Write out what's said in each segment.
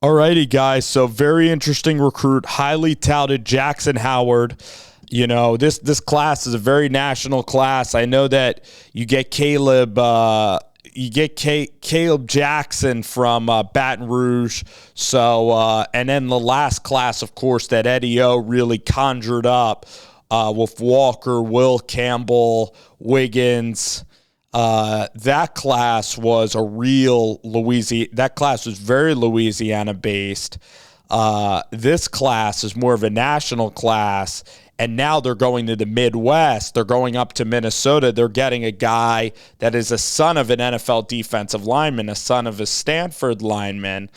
Alrighty, guys. So very interesting recruit, highly touted Jaxon Howard. You know, this class is a very national class. I know that you get Caleb Jackson from Baton Rouge. So and then the last class, of course, that Eddie O really conjured up with Walker, Will Campbell, Wiggins. That class was that class was very Louisiana based. This class is more of a national class, and now they're going to the Midwest. They're going up to Minnesota. They're getting a guy that is a son of an NFL defensive lineman, a son of a Stanford lineman.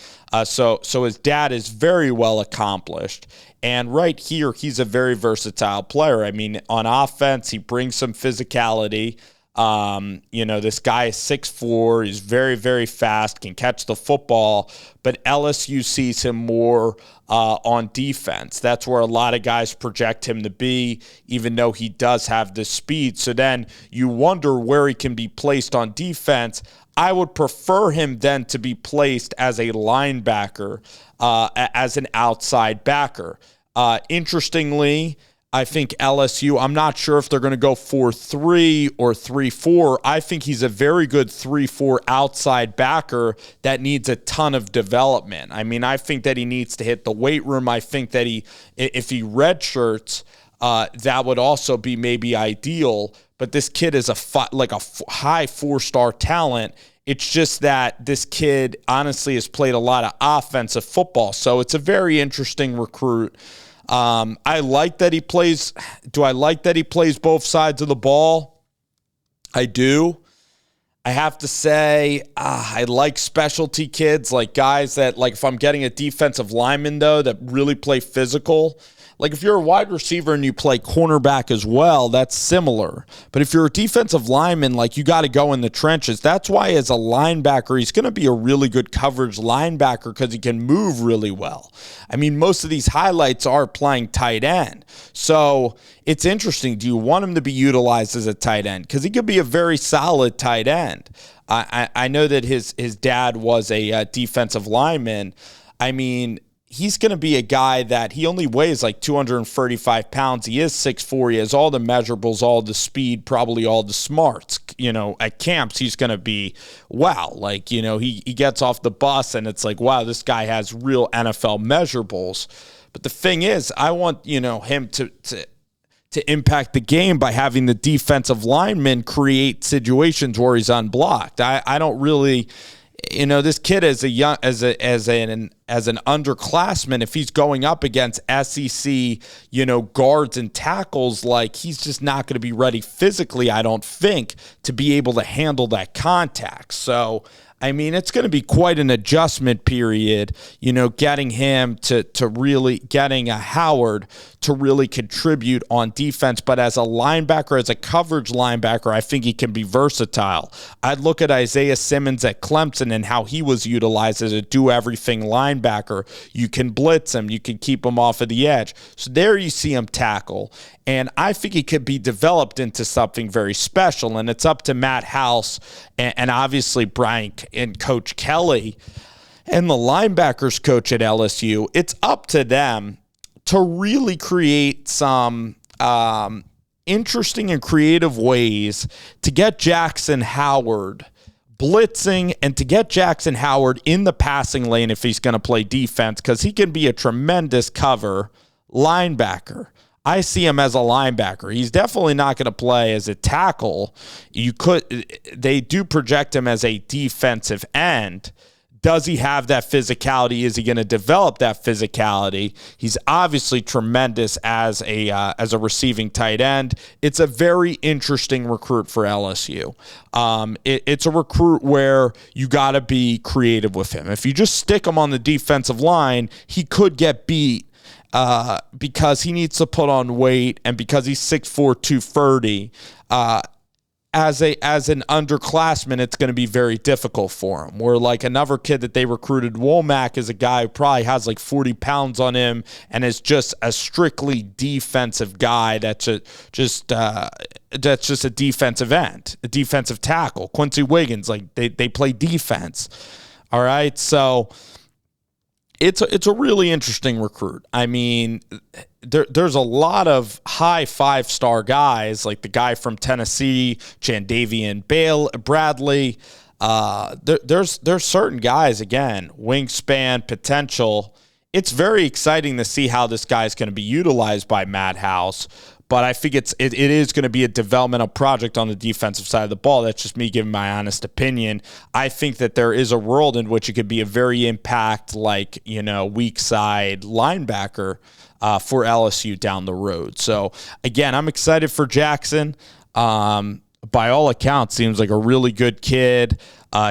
So his dad is very well accomplished. And right here, he's a very versatile player. I mean, on offense, he brings some physicality. This guy is 6'4", he's very, very fast, can catch the football, but LSU sees him more on defense. That's where a lot of guys project him to be, even though he does have the speed. So then you wonder where he can be placed on defense. I would prefer him then to be placed as a linebacker, as an outside backer. Interestingly, I think LSU, I'm not sure if they're going to go 4-3 or 3-4. I think he's a very good 3-4 outside backer that needs a ton of development. I mean, I think that he needs to hit the weight room. I think that if he redshirts, that would also be maybe ideal. But this kid is a high 4-star talent. It's just that this kid honestly has played a lot of offensive football. So it's a very interesting recruit. I like that he plays. Do I like that he plays both sides of the ball? I do. I have to say, I like specialty kids, like guys that, like if I'm getting a defensive lineman, though, that really play physical. Like if you're a wide receiver and you play cornerback as well, that's similar. But if you're a defensive lineman, like you got to go in the trenches. That's why as a linebacker, he's going to be a really good coverage linebacker because he can move really well. I mean, most of these highlights are playing tight end. So it's interesting. Do you want him to be utilized as a tight end? Because he could be a very solid tight end. I know that his dad was a defensive lineman. I mean, he's going to be a guy that he only weighs like 235 pounds. He is 6'4". He has all the measurables, all the speed, probably all the smarts. You know, at camps, he's going to be, wow. Like, you know, he gets off the bus and it's like, wow, this guy has real NFL measurables. But the thing is, I want, him to impact the game by having the defensive lineman create situations where he's unblocked. I don't really... this kid as an underclassman, if he's going up against SEC, guards and tackles, like he's just not going to be ready physically, I don't think, to be able to handle that contact. So, I mean, it's going to be quite an adjustment period, getting him getting a Howard to really contribute on defense. But as a linebacker, as a coverage linebacker, I think he can be versatile. I'd look at Isaiah Simmons at Clemson and how he was utilized as a do-everything linebacker. You can blitz him. You can keep him off of the edge. So there you see him tackle. And I think he could be developed into something very special. And it's up to Matt House and obviously Brian and Coach Kelly and the linebackers coach at LSU. It's up to them to really create some interesting and creative ways to get Jaxon Howard blitzing and to get Jaxon Howard in the passing lane if he's going to play defense, because he can be a tremendous cover linebacker. I see him as a linebacker. He's definitely not going to play as a tackle. They do project him as a defensive end. Does he have that physicality? Is he going to develop that physicality? He's obviously tremendous as a receiving tight end. It's a very interesting recruit for LSU. It's a recruit where you got to be creative with him. If you just stick him on the defensive line, he could get beat. Because he needs to put on weight and because he's 6'4", 230, as an underclassman, it's going to be very difficult for him. Where like another kid that they recruited, Womack, is a guy who probably has like 40 pounds on him and is just a strictly defensive guy that's just a defensive end, a defensive tackle. Quincy Wiggins, like they play defense. All right, so It's a really interesting recruit. I mean, there's a lot of high 5-star guys, like the guy from Tennessee, Jandavian Bradley. There's certain guys, again, wingspan, potential. It's very exciting to see how this guy's going to be utilized by Matt House. But I think it is going to be a developmental project on the defensive side of the ball. That's just me giving my honest opinion. I think that there is a world in which it could be a very weak side linebacker for LSU down the road. So, again, I'm excited for Jaxon. By all accounts, seems like a really good kid.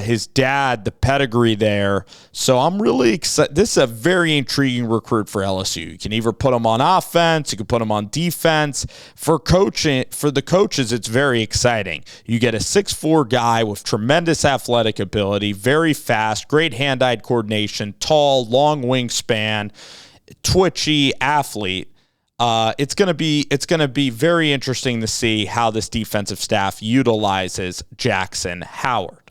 His dad, the pedigree there. So I'm really excited. This is a very intriguing recruit for LSU. You can either put him on offense, you can put him on defense. For the coaches, it's very exciting. You get a 6'4" guy with tremendous athletic ability, very fast, great hand-eye coordination, tall, long wingspan, twitchy athlete. It's gonna be very interesting to see how this defensive staff utilizes Jaxon Howard.